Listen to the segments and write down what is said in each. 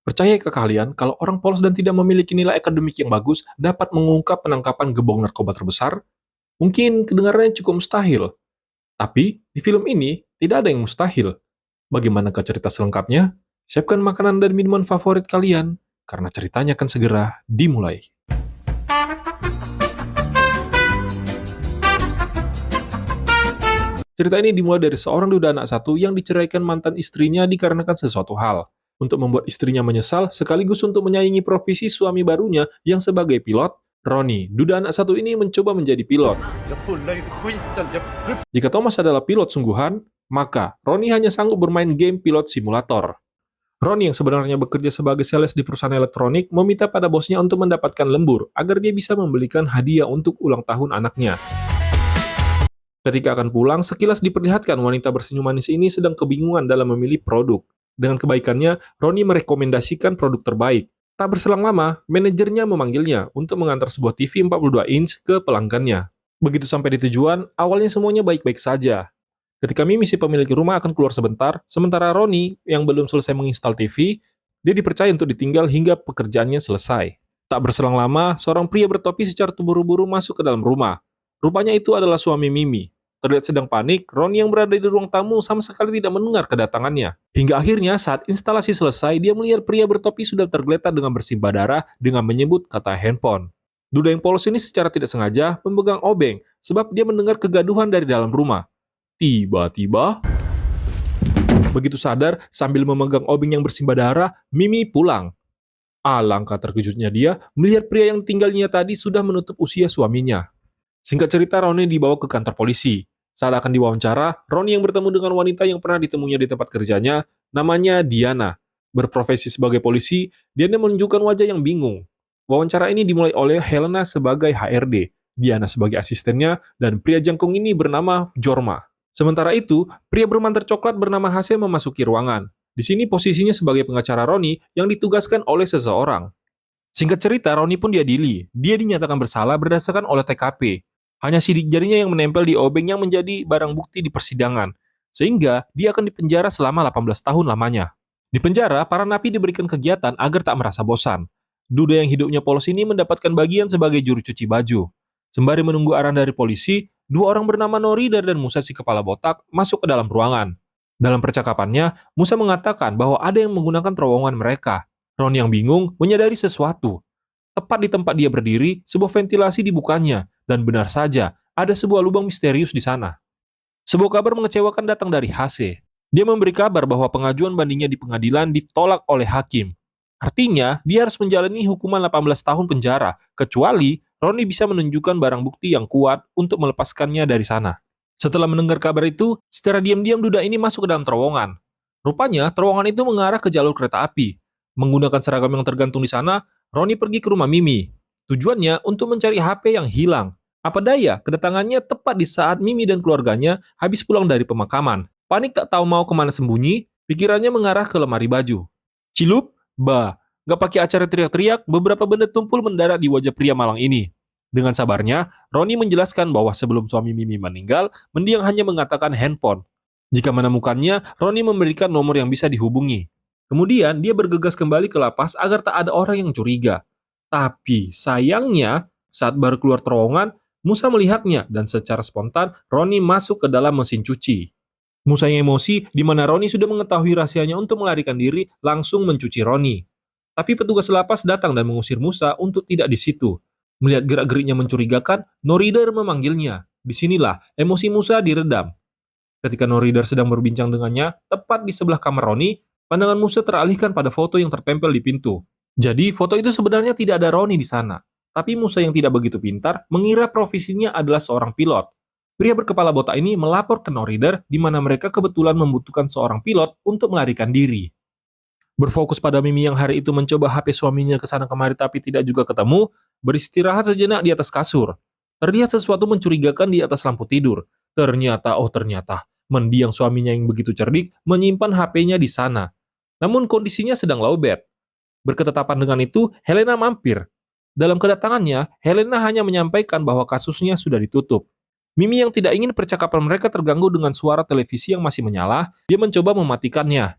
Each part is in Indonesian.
Percayakah kalian kalau orang polos dan tidak memiliki nilai akademik yang bagus dapat mengungkap penangkapan gebong narkoba terbesar? Mungkin kedengarannya cukup mustahil, tapi di film ini tidak ada yang mustahil. Bagaimanakah cerita selengkapnya? Siapkan makanan dan minuman favorit kalian, karena ceritanya akan segera dimulai. Cerita ini dimulai dari seorang duda anak satu yang diceraikan mantan istrinya dikarenakan sesuatu hal. Untuk membuat istrinya menyesal, sekaligus untuk menyaingi profesi suami barunya yang sebagai pilot, Roni, duda anak satu ini mencoba menjadi pilot. Jika Thomas adalah pilot sungguhan, maka Roni hanya sanggup bermain game pilot simulator. Roni yang sebenarnya bekerja sebagai sales di perusahaan elektronik meminta pada bosnya untuk mendapatkan lembur agar dia bisa membelikan hadiah untuk ulang tahun anaknya. Ketika akan pulang, sekilas diperlihatkan wanita bersenyum manis ini sedang kebingungan dalam memilih produk. Dengan kebaikannya, Roni merekomendasikan produk terbaik. Tak berselang lama, manajernya memanggilnya untuk mengantar sebuah TV 42 inch ke pelanggannya. Begitu sampai di tujuan, awalnya semuanya baik-baik saja. Ketika Mimi si pemilik rumah akan keluar sebentar, sementara Roni yang belum selesai menginstal TV, dia dipercaya untuk ditinggal hingga pekerjaannya selesai. Tak berselang lama, seorang pria bertopi secara terburu-buru masuk ke dalam rumah. Rupanya itu adalah suami Mimi. Terlihat sedang panik, Roni yang berada di ruang tamu sama sekali tidak mendengar kedatangannya. Hingga akhirnya saat instalasi selesai, dia melihat pria bertopi sudah tergeletak dengan bersimbah darah dengan menyebut kata handphone. Duda yang polos ini secara tidak sengaja memegang obeng sebab dia mendengar kegaduhan dari dalam rumah. Tiba-tiba, begitu sadar sambil memegang obeng yang bersimbah darah, Mimi pulang. Alangkah terkejutnya dia melihat pria yang tinggalnya tadi sudah menutup usia suaminya. Singkat cerita, Roni dibawa ke kantor polisi. Saat akan diwawancara, Roni yang bertemu dengan wanita yang pernah ditemuinya di tempat kerjanya, namanya Diana. Berprofesi sebagai polisi, Diana menunjukkan wajah yang bingung. Wawancara ini dimulai oleh Helena sebagai HRD, Diana sebagai asistennya, dan pria jangkung ini bernama Jorma. Sementara itu, pria bermantel coklat bernama Hase memasuki ruangan. Di sini posisinya sebagai pengacara Roni yang ditugaskan oleh seseorang. Singkat cerita, Roni pun diadili. Dia dinyatakan bersalah berdasarkan olah TKP. Hanya sidik jarinya yang menempel di obeng yang menjadi barang bukti di persidangan. Sehingga dia akan dipenjara selama 18 tahun lamanya. Di penjara, para napi diberikan kegiatan agar tak merasa bosan. Duda yang hidupnya polos ini mendapatkan bagian sebagai juru cuci baju. Sembari menunggu arahan dari polisi, dua orang bernama Noridar dan Musa si kepala botak masuk ke dalam ruangan. Dalam percakapannya, Musa mengatakan bahwa ada yang menggunakan terowongan mereka. Ron yang bingung menyadari sesuatu. Tepat di tempat dia berdiri, sebuah ventilasi dibukanya, dan benar saja, ada sebuah lubang misterius di sana. Sebuah kabar mengecewakan datang dari Hase. Dia memberi kabar bahwa pengajuan bandingnya di pengadilan ditolak oleh hakim. Artinya, dia harus menjalani hukuman 18 tahun penjara, kecuali Roni bisa menunjukkan barang bukti yang kuat untuk melepaskannya dari sana. Setelah mendengar kabar itu, secara diam-diam duda ini masuk ke dalam terowongan. Rupanya, terowongan itu mengarah ke jalur kereta api. Menggunakan seragam yang tergantung di sana, Roni pergi ke rumah Mimi. Tujuannya untuk mencari HP yang hilang. Apa daya, kedatangannya tepat di saat Mimi dan keluarganya habis pulang dari pemakaman. Panik tak tahu mau kemana sembunyi, pikirannya mengarah ke lemari baju. Cilup, gak pakai acara teriak-teriak, beberapa benda tumpul mendarat di wajah pria malang ini. Dengan sabarnya, Roni menjelaskan bahwa sebelum suami Mimi meninggal, mendiang hanya mengatakan handphone. Jika menemukannya, Roni memberikan nomor yang bisa dihubungi. Kemudian, dia bergegas kembali ke lapas agar tak ada orang yang curiga. Tapi, sayangnya, saat baru keluar terowongan, Musa melihatnya dan secara spontan, Roni masuk ke dalam mesin cuci. Musa yang emosi, di mana Roni sudah mengetahui rahasianya untuk melarikan diri, langsung mencuci Roni. Tapi petugas lapas datang dan mengusir Musa untuk tidak di situ. Melihat gerak-geriknya mencurigakan, Noridar memanggilnya. Disinilah emosi Musa diredam. Ketika Noridar sedang berbincang dengannya, tepat di sebelah kamar Roni, pandangan Musa teralihkan pada foto yang tertempel di pintu. Jadi, foto itu sebenarnya tidak ada Roni di sana. Tapi Musa yang tidak begitu pintar mengira profesinya adalah seorang pilot. Pria berkepala botak ini melapor ke Noridar di mana mereka kebetulan membutuhkan seorang pilot untuk melarikan diri. Berfokus pada Mimi yang hari itu mencoba HP suaminya ke sana kemari tapi tidak juga ketemu, beristirahat sejenak di atas kasur. Terlihat sesuatu mencurigakan di atas lampu tidur. Ternyata, mendiang suaminya yang begitu cerdik menyimpan HP-nya di sana. Namun kondisinya sedang lowbat. Berketetapan dengan itu, Helena mampir. Dalam kedatangannya, Helena hanya menyampaikan bahwa kasusnya sudah ditutup. Mimi yang tidak ingin percakapan mereka terganggu dengan suara televisi yang masih menyala, dia mencoba mematikannya.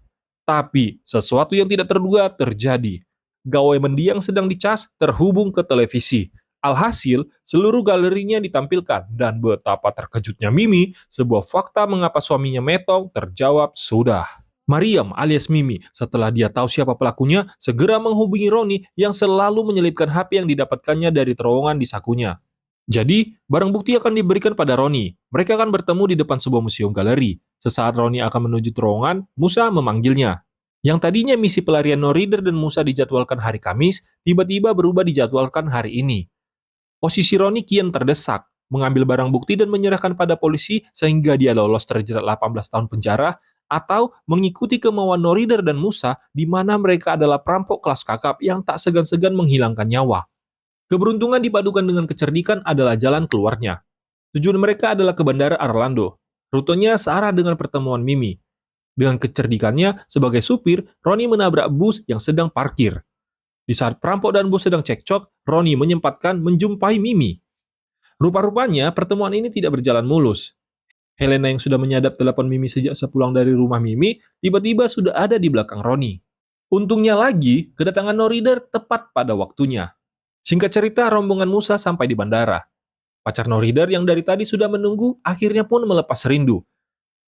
Tapi, sesuatu yang tidak terduga terjadi. Gawai mendiang sedang dicas terhubung ke televisi. Alhasil, seluruh galerinya ditampilkan, dan betapa terkejutnya Mimi, sebuah fakta mengapa suaminya Metong terjawab sudah. Mariam alias Mimi, setelah dia tahu siapa pelakunya, segera menghubungi Roni yang selalu menyelipkan HP yang didapatkannya dari terowongan di sakunya. Jadi, barang bukti akan diberikan pada Roni. Mereka akan bertemu di depan sebuah museum galeri. Sesaat Roni akan menuju terowongan, Musa memanggilnya. Yang tadinya misi pelarian No Reader dan Musa dijadwalkan hari Kamis, tiba-tiba berubah dijadwalkan hari ini. Posisi Roni kian terdesak, mengambil barang bukti dan menyerahkan pada polisi sehingga dia lolos terjerat 18 tahun penjara, atau mengikuti kemauan No Reader dan Musa di mana mereka adalah perampok kelas kakap yang tak segan-segan menghilangkan nyawa. Keberuntungan dipadukan dengan kecerdikan adalah jalan keluarnya. Tujuan mereka adalah ke Bandara Orlando. Rutenya searah dengan pertemuan Mimi. Dengan kecerdikannya, sebagai supir, Roni menabrak bus yang sedang parkir. Di saat perampok dan bos sedang cekcok, Roni menyempatkan menjumpai Mimi. Rupa-rupanya, pertemuan ini tidak berjalan mulus. Helena yang sudah menyadap telepon Mimi sejak sepulang dari rumah Mimi, tiba-tiba sudah ada di belakang Roni. Untungnya lagi, kedatangan No Reader tepat pada waktunya. Singkat cerita, rombongan Musa sampai di bandara. Pacar No Reader yang dari tadi sudah menunggu, akhirnya pun melepas rindu.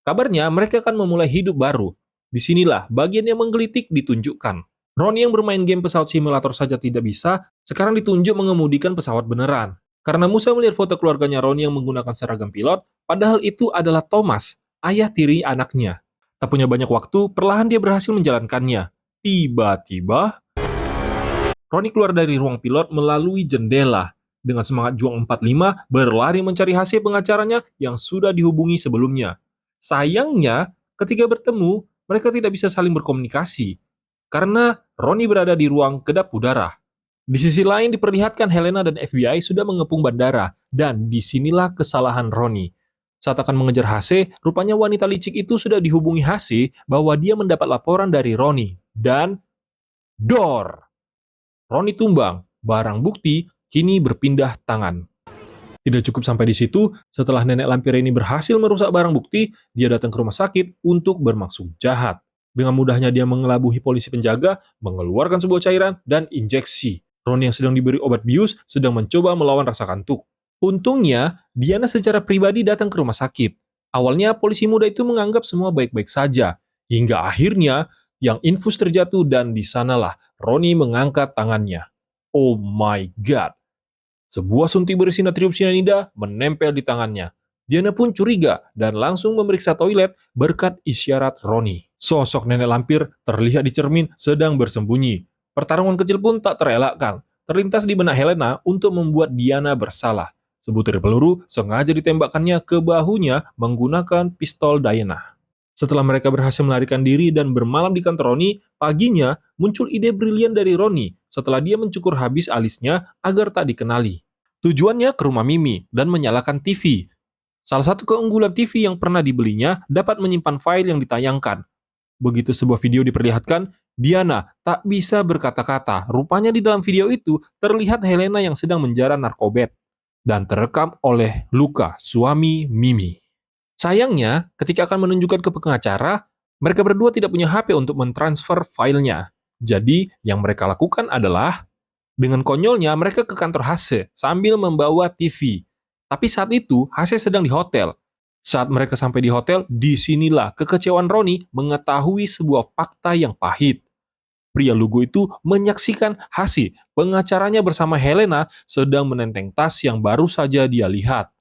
Kabarnya, mereka akan memulai hidup baru. Disinilah bagian yang menggelitik ditunjukkan. Roni yang bermain game pesawat simulator saja tidak bisa, sekarang ditunjuk mengemudikan pesawat beneran. Karena Musa melihat foto keluarganya Roni yang menggunakan seragam pilot, padahal itu adalah Thomas, ayah tiri anaknya. Tak punya banyak waktu, perlahan dia berhasil menjalankannya. Tiba-tiba, Roni keluar dari ruang pilot melalui jendela. Dengan semangat juang 45, berlari mencari hasil pengacaranya yang sudah dihubungi sebelumnya. Sayangnya, ketika bertemu, mereka tidak bisa saling berkomunikasi. Karena Roni berada di ruang kedap udara. Di sisi lain diperlihatkan Helena dan FBI sudah mengepung bandara, dan disinilah kesalahan Roni. Saat akan mengejar Hase, rupanya wanita licik itu sudah dihubungi Hase bahwa dia mendapat laporan dari Roni. Dan dor! Roni tumbang, barang bukti kini berpindah tangan. Tidak cukup sampai di situ, setelah nenek lampir ini berhasil merusak barang bukti, dia datang ke rumah sakit untuk bermaksud jahat. Dengan mudahnya dia mengelabuhi polisi penjaga, mengeluarkan sebuah cairan, dan injeksi. Roni yang sedang diberi obat bius sedang mencoba melawan rasa kantuk. Untungnya, Diana secara pribadi datang ke rumah sakit. Awalnya, polisi muda itu menganggap semua baik-baik saja. Hingga akhirnya, yang infus terjatuh dan di sanalah Roni mengangkat tangannya. Oh my God! Sebuah suntik berisi natrium sianida menempel di tangannya. Diana pun curiga dan langsung memeriksa toilet berkat isyarat Roni. Sosok nenek lampir terlihat di cermin sedang bersembunyi. Pertarungan kecil pun tak terelakkan. Terlintas di benak Helena untuk membuat Diana bersalah. Sebutir peluru sengaja ditembakkannya ke bahunya menggunakan pistol Diana. Setelah mereka berhasil melarikan diri dan bermalam di kantor Roni, paginya muncul ide brilian dari Roni setelah dia mencukur habis alisnya agar tak dikenali. Tujuannya ke rumah Mimi dan menyalakan TV. Salah satu keunggulan TV yang pernah dibelinya dapat menyimpan file yang ditayangkan. Begitu sebuah video diperlihatkan, Diana tak bisa berkata-kata. Rupanya di dalam video itu terlihat Helena yang sedang menjara narkobet dan terekam oleh Luka, suami Mimi. Sayangnya, ketika akan menunjukkan ke pengacara, mereka berdua tidak punya HP untuk mentransfer filenya. Jadi, yang mereka lakukan adalah dengan konyolnya mereka ke kantor Hase sambil membawa TV. Tapi saat itu, Hase sedang di hotel. Saat mereka sampai di hotel, disinilah kekecewaan Roni mengetahui sebuah fakta yang pahit. Pria lugu itu menyaksikan Hase, pengacaranya bersama Helena, sedang menenteng tas yang baru saja dia lihat.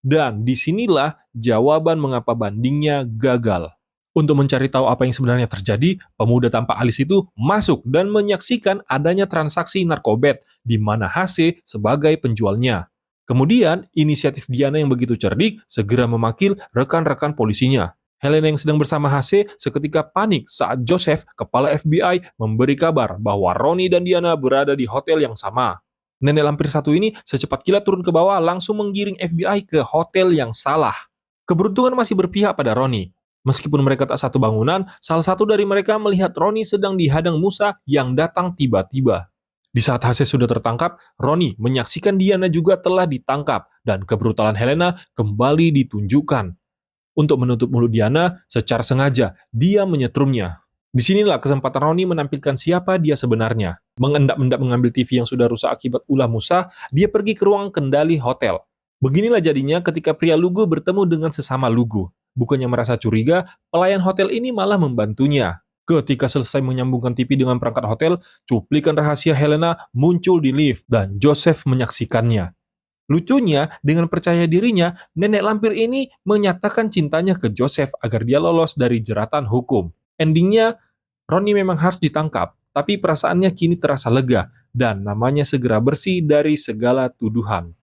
Dan disinilah jawaban mengapa bandingnya gagal. Untuk mencari tahu apa yang sebenarnya terjadi, pemuda tanpa alis itu masuk dan menyaksikan adanya transaksi narkobet di mana Hase sebagai penjualnya. Kemudian, inisiatif Diana yang begitu cerdik segera memanggil rekan-rekan polisinya. Helena yang sedang bersama Hase seketika panik saat Joseph, kepala FBI, memberi kabar bahwa Roni dan Diana berada di hotel yang sama. Nenek lampir satu ini secepat kilat turun ke bawah langsung menggiring FBI ke hotel yang salah. Keberuntungan masih berpihak pada Roni. Meskipun mereka tak satu bangunan, salah satu dari mereka melihat Roni sedang dihadang Musa yang datang tiba-tiba. Di saat Hase sudah tertangkap, Roni menyaksikan Diana juga telah ditangkap dan kebrutalan Helena kembali ditunjukkan. Untuk menutup mulut Diana, secara sengaja dia menyetrumnya. Disinilah kesempatan Roni menampilkan siapa dia sebenarnya. Mengendap-endap mengambil TV yang sudah rusak akibat ulah Musa, dia pergi ke ruang kendali hotel. Beginilah jadinya ketika pria lugu bertemu dengan sesama lugu. Bukannya merasa curiga, pelayan hotel ini malah membantunya. Ketika selesai menyambungkan TV dengan perangkat hotel, cuplikan rahasia Helena muncul di lift dan Joseph menyaksikannya. Lucunya, dengan percaya dirinya, nenek lampir ini menyatakan cintanya ke Joseph agar dia lolos dari jeratan hukum. Endingnya, Roni memang harus ditangkap, tapi perasaannya kini terasa lega dan namanya segera bersih dari segala tuduhan.